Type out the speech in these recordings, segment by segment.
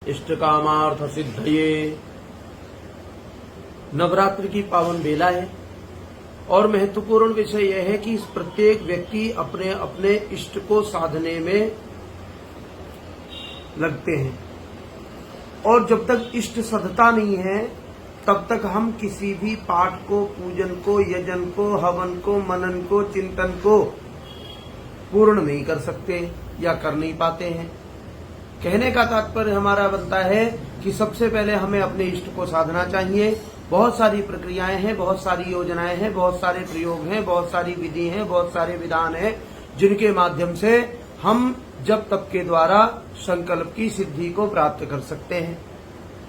इष्टकामार्थ सिद्धये। नवरात्रि की पावन बेला है और महत्वपूर्ण विषय यह है कि प्रत्येक व्यक्ति अपने अपने इष्ट को साधने में लगते हैं और जब तक इष्ट सधता नहीं है तब तक हम किसी भी पाठ को, पूजन को, यजन को, हवन को, मनन को, चिंतन को पूर्ण नहीं कर सकते या कर नहीं पाते हैं। कहने का तात्पर्य हमारा बनता है कि सबसे पहले हमें अपने इष्ट को साधना चाहिए। बहुत सारी प्रक्रियाएं हैं, बहुत सारी योजनाएं हैं, बहुत सारे प्रयोग हैं, बहुत सारी विधि हैं, बहुत सारे विधान हैं जिनके माध्यम से हम जप तप के द्वारा संकल्प की सिद्धि को प्राप्त कर सकते हैं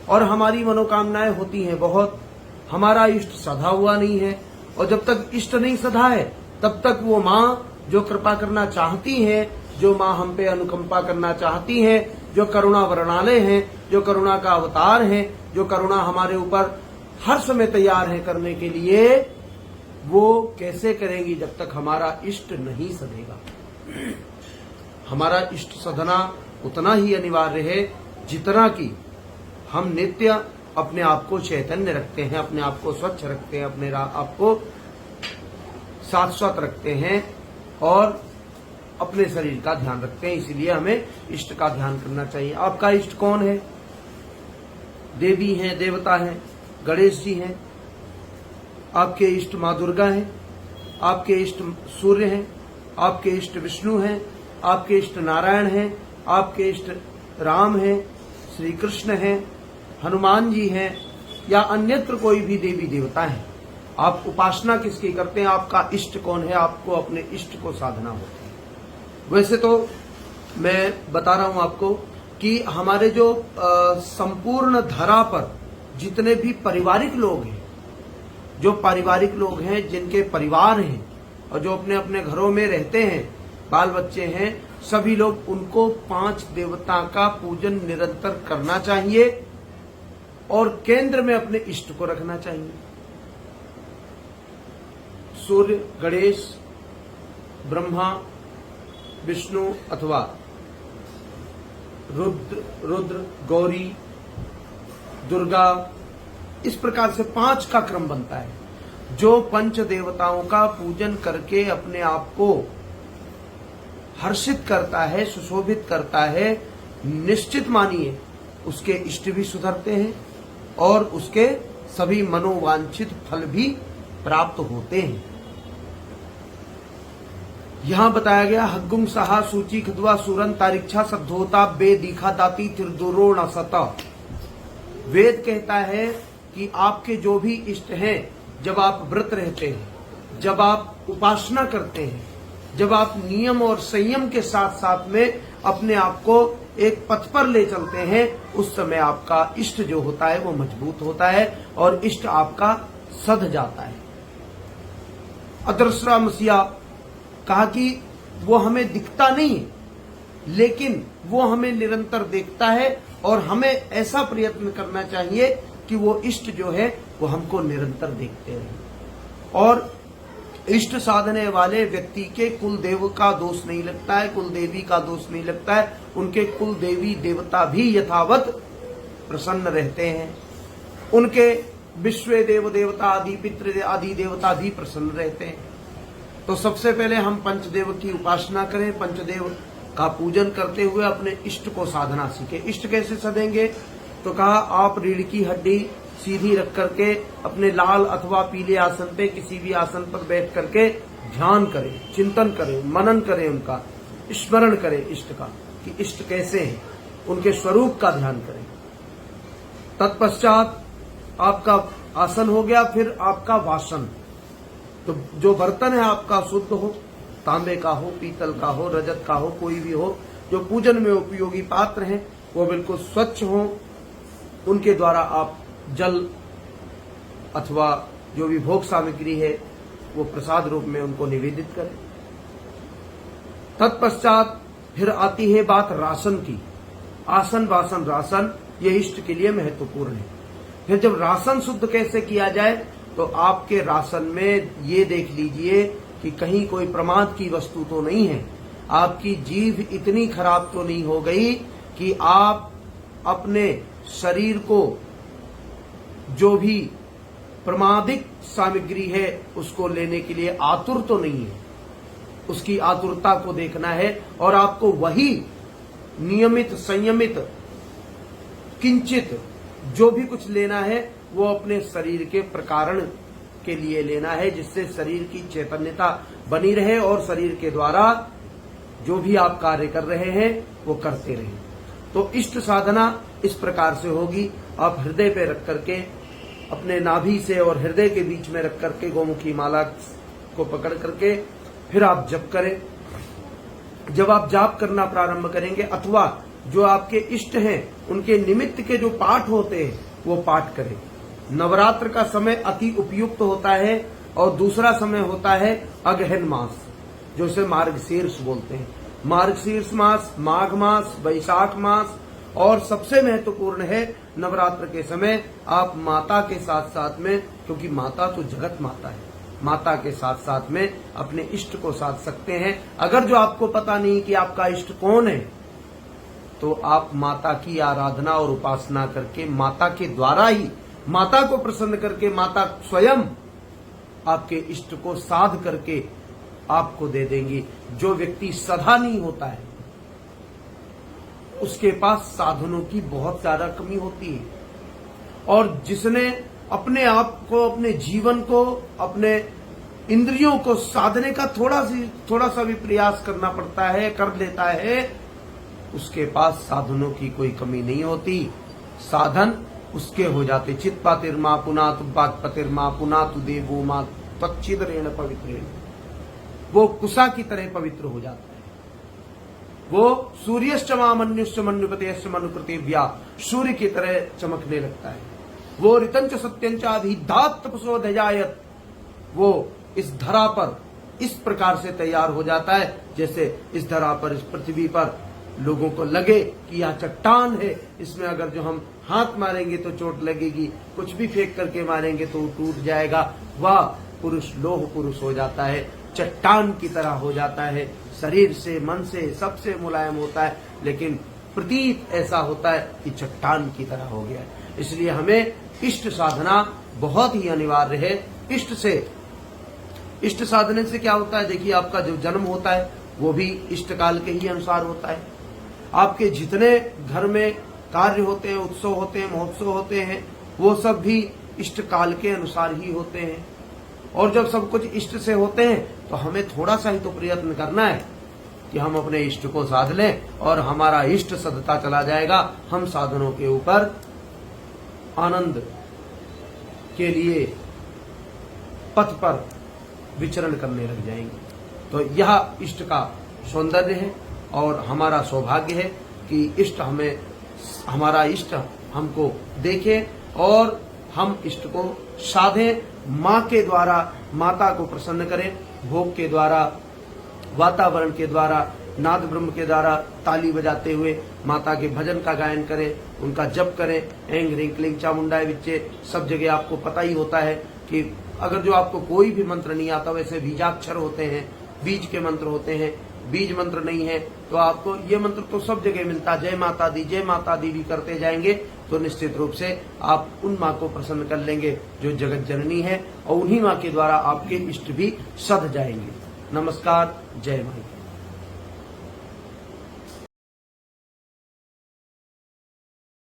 और हमारी मनोकामनाएं होती हैं बहुत। हमारा इष्ट सधा हुआ नहीं है और जब तक इष्ट नहीं सधा है तब तक वो माँ जो कृपा करना चाहती है, जो माँ हम पे अनुकंपा करना चाहती है, जो करुणा वर्णालय हैं, जो करुणा का अवतार हैं, जो करुणा हमारे ऊपर हर समय तैयार है करने के लिए, वो कैसे करेंगी जब तक हमारा इष्ट नहीं सधेगा। हमारा इष्ट सधना उतना ही अनिवार्य है जितना कि हम नित्य अपने आप को चैतन्य रखते हैं, अपने आप को स्वच्छ रखते हैं, अपने आप को शाश्वत रखते हैं और अपने शरीर का ध्यान रखते हैं। इसीलिए हमें इष्ट का ध्यान करना चाहिए। आपका इष्ट कौन है? देवी हैं, देवता हैं, गणेश जी हैं, आपके इष्ट माँ दुर्गा हैं, आपके इष्ट सूर्य हैं, आपके इष्ट विष्णु हैं, आपके इष्ट नारायण हैं, आपके इष्ट राम हैं, श्री कृष्ण हैं, हनुमान जी हैं या अन्यत्र कोई भी देवी देवता हैं। आप उपासना किसकी करते हैं? आपका इष्ट कौन है? आपको अपने इष्ट को साधना होती है। वैसे तो मैं बता रहा हूं आपको कि हमारे जो संपूर्ण धरा पर जितने भी पारिवारिक लोग हैं, जो पारिवारिक लोग हैं, जिनके परिवार हैं और जो अपने अपने घरों में रहते हैं, बाल बच्चे हैं, सभी लोग उनको 5 देवता का पूजन निरंतर करना चाहिए और केंद्र में अपने इष्ट को रखना चाहिए। सूर्य, गणेश, ब्रह्मा, विष्णु अथवा रुद्र, गौरी, दुर्गा, इस प्रकार से 5 का क्रम बनता है। जो 5 देवताओं का पूजन करके अपने आप को हर्षित करता है, सुशोभित करता है, निश्चित मानिए उसके इष्ट भी सुधरते हैं और उसके सभी मनोवांछित फल भी प्राप्त होते हैं। यहां बताया गया हग्गुम सहा सूची खदवा सूरन तारिक्षा सद्धोता बे दीखा दाती तिरदुरो न सता। वेद कहता है कि आपके जो भी इष्ट हैं, जब आप व्रत रहते हैं, जब आप उपासना करते हैं, जब आप नियम और संयम के साथ साथ में अपने आप को एक पथ पर ले चलते हैं, उस समय आपका इष्ट जो होता है वो मजबूत होता है और इष्ट आपका सध जाता है। अदृश्य मसीहा कहा कि वो हमें दिखता नहीं है लेकिन वो हमें निरंतर देखता है और हमें ऐसा प्रयत्न करना चाहिए कि वो इष्ट जो है वो हमको निरंतर देखते रहे। और इष्ट साधने वाले व्यक्ति के कुल देव का दोष नहीं लगता है, कुल देवी का दोष नहीं लगता है, उनके कुल देवी देवता भी यथावत प्रसन्न रहते हैं, उनके विश्व देव देवता आदि पितृ आदि देवता भी प्रसन्न रहते हैं। तो सबसे पहले हम पंचदेव की उपासना करें, पंचदेव का पूजन करते हुए अपने इष्ट को साधना सीखें। इष्ट कैसे सधेंगे? तो कहा आप रीढ़ की हड्डी सीधी रख करके अपने लाल अथवा पीले आसन पे, किसी भी आसन पर बैठ करके ध्यान करें, चिंतन करें, मनन करें, उनका स्मरण करें इष्ट का कि इष्ट कैसे हैं, उनके स्वरूप का ध्यान करें। तत्पश्चात आपका आसन हो गया, फिर आपका वासन। तो जो बर्तन है आपका शुद्ध हो, तांबे का हो, पीतल का हो, रजत का हो, कोई भी हो, जो पूजन में उपयोगी पात्र हैं वो बिल्कुल स्वच्छ हो। उनके द्वारा आप जल अथवा जो भी भोग सामग्री है वो प्रसाद रूप में उनको निवेदित करें। तत्पश्चात फिर आती है बात रासन की। आसन, वासन, रासन ये इष्ट के लिए महत्वपूर्ण है। फिर जब रासन शुद्ध कैसे किया जाए तो आपके राशन में ये देख लीजिए कि कहीं कोई प्रमाद की वस्तु तो नहीं है, आपकी जीभ इतनी खराब तो नहीं हो गई कि आप अपने शरीर को जो भी प्रमादिक सामग्री है उसको लेने के लिए आतुर तो नहीं है, उसकी आतुरता को देखना है और आपको वही नियमित संयमित किंचित जो भी कुछ लेना है वो अपने शरीर के प्रकारण के लिए लेना है, जिससे शरीर की चैतन्यता बनी रहे और शरीर के द्वारा जो भी आप कार्य कर रहे हैं वो करते रहें। तो इष्ट साधना इस प्रकार से होगी। आप हृदय पे रख करके अपने नाभि से और हृदय के बीच में रख करके गोमुखी माला को पकड़ करके फिर आप जप करें। जब आप जाप करना प्रारंभ करेंगे अथवा जो आपके इष्ट हैं उनके निमित्त के जो पाठ होते हैं वो पाठ करें। नवरात्र का समय अति उपयुक्त होता है और दूसरा समय होता है अगहन मास, जो इसे मार्गशीर्ष बोलते हैं। मार्गशीर्ष मास, माघ मास, वैशाख मास और सबसे महत्वपूर्ण है नवरात्र के समय आप माता के साथ साथ में, क्योंकि माता तो जगत माता है, माता के साथ साथ में अपने इष्ट को साध सकते हैं। अगर जो आपको पता नहीं कि आपका इष्ट कौन है तो आप माता की आराधना और उपासना करके माता के द्वारा ही माता को प्रसन्न करके माता स्वयं आपके इष्ट को साध करके आपको दे देंगी। जो व्यक्ति सदा नहीं होता है उसके पास साधनों की बहुत ज्यादा कमी होती है और जिसने अपने आप को, अपने जीवन को, अपने इंद्रियों को साधने का थोड़ा सा भी प्रयास करना पड़ता है, कर लेता है, उसके पास साधनों की कोई कमी नहीं होती। साधन उसके हो जाते। चित पातिर्मा पुना तु पतिर्मा पुना तु देवो मां तच्चिदरेण पवित्रेण, वो कुसा की तरह पवित्र हो जाता है। वो सूर्यश्च मामन्युश्च मन्युपतेश्च मनुकृतिव्या, सूर्य की तरह चमकने लगता है। वो ऋतंच सत्यंच आधिधात तपसो धजायत, वो इस धरा पर इस प्रकार से तैयार हो जाता है जैसे इस धरा पर, इस पृथ्वी पर लोगों को लगे कि यह चट्टान है, इसमें अगर जो हम हाथ मारेंगे तो चोट लगेगी, कुछ भी फेंक करके मारेंगे तो टूट जाएगा। वह पुरुष लोह पुरुष हो जाता है, चट्टान की तरह हो जाता है, शरीर से, मन से, सबसे मुलायम होता है, लेकिन प्रतीत ऐसा होता है कि चट्टान की तरह हो गया है। इसलिए हमें इष्ट साधना बहुत ही अनिवार्य है। इष्ट साधने से क्या होता है, देखिए आपका जो जन्म होता है वो भी इष्ट काल के ही अनुसार होता है। आपके जितने घर में कार्य होते हैं, उत्सव होते हैं, महोत्सव होते हैं, वो सब भी इष्ट काल के अनुसार ही होते हैं। और जब सब कुछ इष्ट से होते हैं तो हमें थोड़ा सा ही तो प्रयत्न करना है कि हम अपने इष्ट को साध लें और हमारा इष्ट सदता चला जाएगा। हम साधनों के ऊपर आनंद के लिए पथ पर विचरण करने लग जाएंगे। तो यह इष्ट का सौंदर्य है और हमारा सौभाग्य है कि इष्ट हमें, हमारा इष्ट हमको देखे और हम इष्ट को साधें। माँ के द्वारा माता को प्रसन्न करें, भोग के द्वारा, वातावरण के द्वारा, नाद ब्रह्म के द्वारा ताली बजाते हुए माता के भजन का गायन करें, उनका जप करें। ऐंग ह्रीं क्लीं चामुंडाय विच्चे, सब जगह आपको पता ही होता है कि अगर जो आपको कोई भी मंत्र नहीं आता, वैसे बीजाक्षर होते हैं, बीज के मंत्र होते हैं, बीज मंत्र नहीं है तो आपको ये मंत्र तो सब जगह मिलता, जय माता दी भी करते जाएंगे तो निश्चित रूप से आप उन माँ को प्रसन्न कर लेंगे जो जगत जननी है और उन्हीं माँ के द्वारा आपके इष्ट भी सध जाएंगे। नमस्कार, जय माँ।